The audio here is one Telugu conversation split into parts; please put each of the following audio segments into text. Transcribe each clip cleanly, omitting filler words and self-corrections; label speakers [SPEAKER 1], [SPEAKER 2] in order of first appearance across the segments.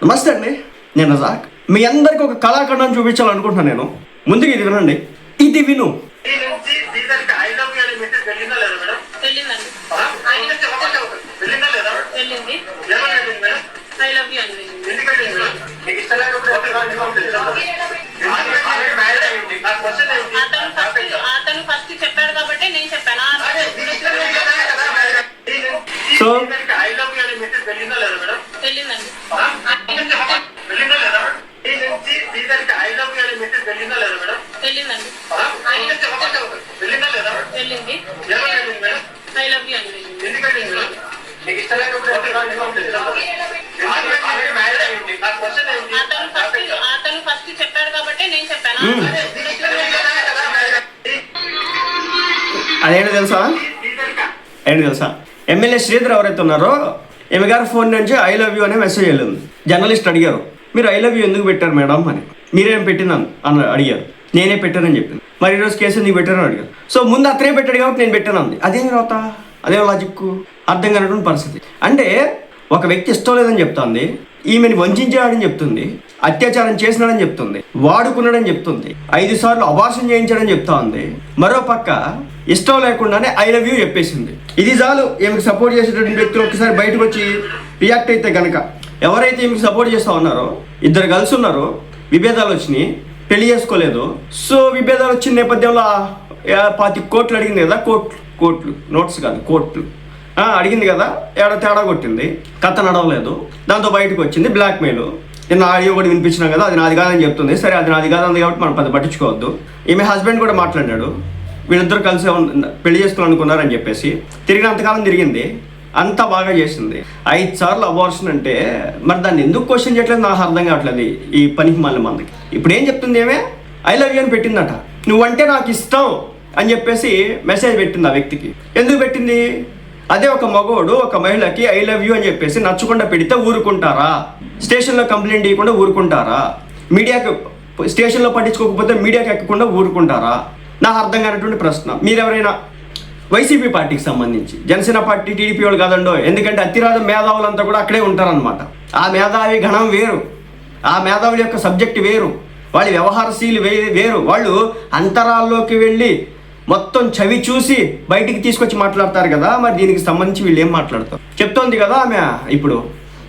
[SPEAKER 1] నమస్తే అండి, నేను రజాక్. మీ అందరికి ఒక కళాఖండాన్ని చూపించాలనుకుంటున్నాను నేను. ముందుగా ఇది వినండి, ఇది విను. సో అదేంటి తెలుసా ఎమ్మెల్యే శ్రీధర్ ఎవరైతే ఉన్నారో ఈమె గారి ఫోన్ నుంచి ఐ లవ్ యూ అనే మెసేజ్ వెళ్ళింది. జర్నలిస్ట్ అడిగారు, మీరు ఐ లవ్ యూ ఎందుకు పెట్టారు మేడం అని. మీరేం పెట్టినాను అని అడిగారు. నేనే పెట్టానని చెప్పింది. మరి ఈరోజు కేసు ఎందుకు పెట్టారని అడిగారు. సో ముందు అతనే పెట్టాడు కాబట్టి నేను పెట్టాను అంది. అదేం అవుతా, అదే లాజిక్, అర్థం కానటువంటి పరిస్థితి. అంటే ఒక వ్యక్తి ఇష్టం లేదని చెప్తుంది, ఈమెను వంచాడని చెప్తుంది, అత్యాచారం చేసినాడని చెప్తుంది, వాడుకున్నాడని చెప్తుంది, 5 సార్లు అబార్షన్ చేయించాడని చెప్తా ఉంది. మరో పక్క ఇష్టం లేకుండానే ఐ లవ్ యూ చెప్పేసింది. ఇది చాలు ఈమెకు సపోర్ట్ చేసేటువంటి వ్యక్తులు ఒక్కసారి బయటకు వచ్చి రియాక్ట్ అయితే కనుక, ఎవరైతే ఈమెకు సపోర్ట్ చేస్తూ ఉన్నారో, ఇద్దరు కలిసి ఉన్నారో, విభేదాలు వచ్చినాయి, పెళ్లి చేసుకోలేదు. సో విభేదాలు వచ్చిన నేపథ్యంలో 25 కోట్లు అడిగింది కదా, కోట్లు నోట్స్ కాదు కోట్లు అడిగింది కదా, తేడా కొట్టింది, కథ నడవలేదు. దాంతో బయటకు వచ్చింది బ్లాక్మెయిల్. నేను ఆడియో కూడా వినిపించినాం కదా, అది నాది కాదని చెప్తుంది. సరే అది నాది కాదంది కాబట్టి మనం పట్టించుకోవద్దు. ఈమె హస్బెండ్ కూడా మాట్లాడాడు, వీళ్ళిద్దరు కలిసి పెళ్లి చేసుకోవాలనుకున్నారని చెప్పేసి. తిరిగినంతకాలం తిరిగింది, అంతా బాగా చేసింది. 5 సార్లు అబార్షన్ అంటే మరి దాన్ని ఎందుకు క్వశ్చన్ చేయట్లేదు నాకు అర్థం కావట్లేదు ఈ పనికి మళ్ళీ మందికి. ఇప్పుడు ఏం చెప్తుంది, ఏమే ఐ లవ్ యూ అని పెట్టిందట. నువ్వంటే నాకు ఇష్టం అని చెప్పేసి మెసేజ్ పెట్టింది ఆ వ్యక్తికి. ఎందుకు పెట్టింది? అదే ఒక మగోడు ఒక మహిళకి ఐ లవ్ యూ అని చెప్పేసి నచ్చకుండా పెడితే ఊరుకుంటారా? స్టేషన్లో కంప్లైంట్ ఇవ్వకుండా ఊరుకుంటారా? మీడియాకి స్టేషన్లో పట్టించుకోకపోతే మీడియాకి ఎక్కకుండా ఊరుకుంటారా? నాకు అర్థం కానటువంటి ప్రశ్న. మీరెవరైనా వైసీపీ పార్టీకి సంబంధించి, జనసేన పార్టీ టీడీపీ వాళ్ళు కాదండో, ఎందుకంటే అతిరాజ మేధావులంతా కూడా అక్కడే ఉంటారనమాట. ఆ మేధావి గణం వేరు, ఆ మేధావుల యొక్క సబ్జెక్ట్ వేరు, వాళ్ళ వ్యవహారశీలు వేరు. వాళ్ళు అంతరాల్లోకి వెళ్ళి మొత్తం చవి చూసి బయటికి తీసుకొచ్చి మాట్లాడతారు కదా. మరి దీనికి సంబంధించి వీళ్ళు ఏం మాట్లాడతారు? చెప్తోంది కదా ఆమె, ఇప్పుడు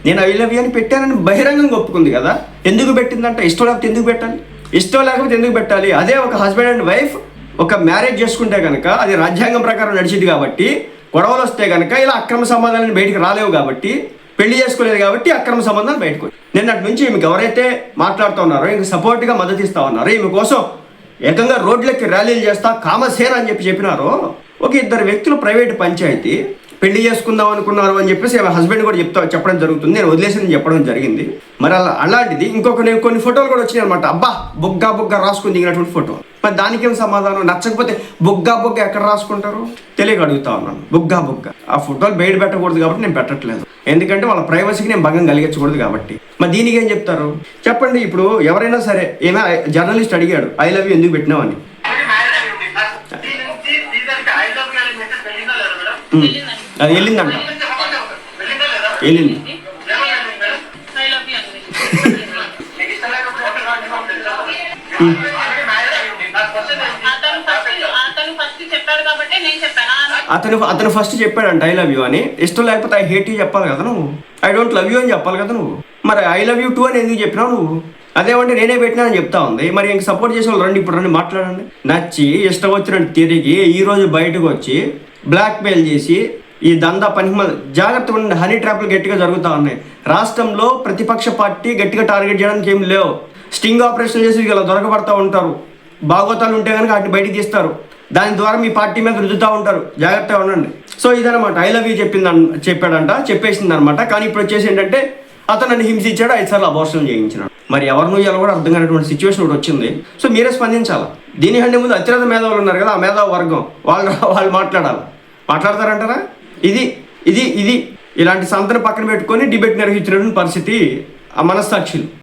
[SPEAKER 1] నేను ఐ లవ్ యూ అని పెట్టానని బహిరంగంగా ఒప్పుకుంది కదా. ఎందుకు పెట్టిందంట? ఇష్టం లేకపోతే ఎందుకు పెట్టాలి? ఇష్టం లేకపోతే ఎందుకు పెట్టాలి? అదే ఒక హస్బెండ్ అండ్ వైఫ్ ఒక మ్యారేజ్ చేసుకుంటే కనుక అది రాజ్యాంగం ప్రకారం నడిచింది కాబట్టి, గొడవలు వస్తే కనుక ఇలా అక్రమ సంబంధాలను బయటకు రాలేవు కాబట్టి, పెళ్లి చేసుకోలేదు కాబట్టి అక్రమ సంబంధాలు బయటకు. నిన్నటి నుంచి ఈమెకు ఎవరైతే మాట్లాడుతూ ఉన్నారో, ఇంక సపోర్ట్గా మద్దతు ఇస్తా ఉన్నారో, ఈమె కోసం ఏకంగా రోడ్లకి ర్యాలీలు చేస్తా కామసేన అని చెప్పినారో, ఒక 2 వ్యక్తులు ప్రైవేట్ పంచాయతీ పెళ్లి చేసుకుందాం అనుకున్నారు అని చెప్పేసి హస్బెండ్ కూడా చెప్పడం జరుగుతుంది. నేను వదిలేసి చెప్పడం జరిగింది. మరి అలాంటిది నేను కొన్ని ఫోటోలు కూడా వచ్చినాయి అనమాట. అబ్బా బొగ్గ రాసుకుని దిగినటువంటి ఫోటో. మరి దానికేం సమాధానం? నచ్చకపోతే బొగ్గ ఎక్కడ రాసుకుంటారు తెలియక అడుగుతా ఉన్నాను. బొగ్గ ఆ ఫోటోలు బయట పెట్టకూడదు కాబట్టి నేను పెట్టట్లేదు. ఎందుకంటే వాళ్ళ ప్రైవసీకి నేను భంగం కలిగించకూడదు కాబట్టి. మరి దీనికి ఏం చెప్తారు చెప్పండి. ఇప్పుడు ఎవరైనా సరే, ఏమైనా జర్నలిస్ట్ అడిగాడు ఐ లవ్ యూ ఎందుకు పెట్టినావని. అది వెళ్ళిందంట, వెళ్ళింది. అతను ఫస్ట్ చెప్పాడంట ఐ లవ్ యూ అని. ఇష్టం లేకపోతే ఐ హేట్ యూ చెప్పాలి కదా నువ్వు. ఐ డోంట్ లవ్ యూ అని చెప్పాలి కదా నువ్వు. మరి ఐ లవ్ యూ 2 అని ఎందుకు చెప్పినావు నువ్వు? అదేమంటే నేనే పెట్టినా అని చెప్తా ఉంది. మరి ఇంక సపోర్ట్ చేసే వాళ్ళు రండి, ఇప్పుడు రండి మాట్లాడండి. నచ్చి ఇష్టం వచ్చినట్టు తిరిగి ఈరోజు బయటకు వచ్చి బ్లాక్మెయిల్ చేసి ఈ దందా పనికి జాగ్రత్తగా ఉండండి. హనీ ట్రాప్లు గట్టిగా జరుగుతూ ఉన్నాయి రాష్ట్రంలో. ప్రతిపక్ష పార్టీ గట్టిగా టార్గెట్ చేయడానికి ఏమి లేవు. స్టింగ్ ఆపరేషన్ చేసి ఇలా దొరకబడతా ఉంటారు. భాగవతాలు ఉంటే కనుక వాటిని బయటికి తీస్తారు. దాని ద్వారా మీ పార్టీ మీద రుద్దుతూ ఉంటారు. జాగ్రత్తగా ఉండండి. సో ఇదనమాట, ఐ లవ్ యూ చెప్పాడంట, చెప్పేసింది అనమాట. కానీ ఇప్పుడు వచ్చేసి ఏంటంటే అతను నన్ను హింసించాడు, 5 సార్లు అబార్షన్ చేయించినాడు. మరి ఎవరినో ఇలా కూడా అర్థం కానటువంటి సిచ్యువేషన్ ఒకటి వచ్చింది. సో మీరే స్పందించాలి. దీనికంటే ముందు అత్యధిక మేధావులు ఉన్నారు కదా, ఆ మేధావ వర్గం వాళ్ళు మాట్లాడతారంటారా? ఇది ఇలాంటి సంతను పక్కన పెట్టుకొని డిబేట్ నిర్వహించినటువంటి పరిస్థితి ఆ మనస్సాక్షులు.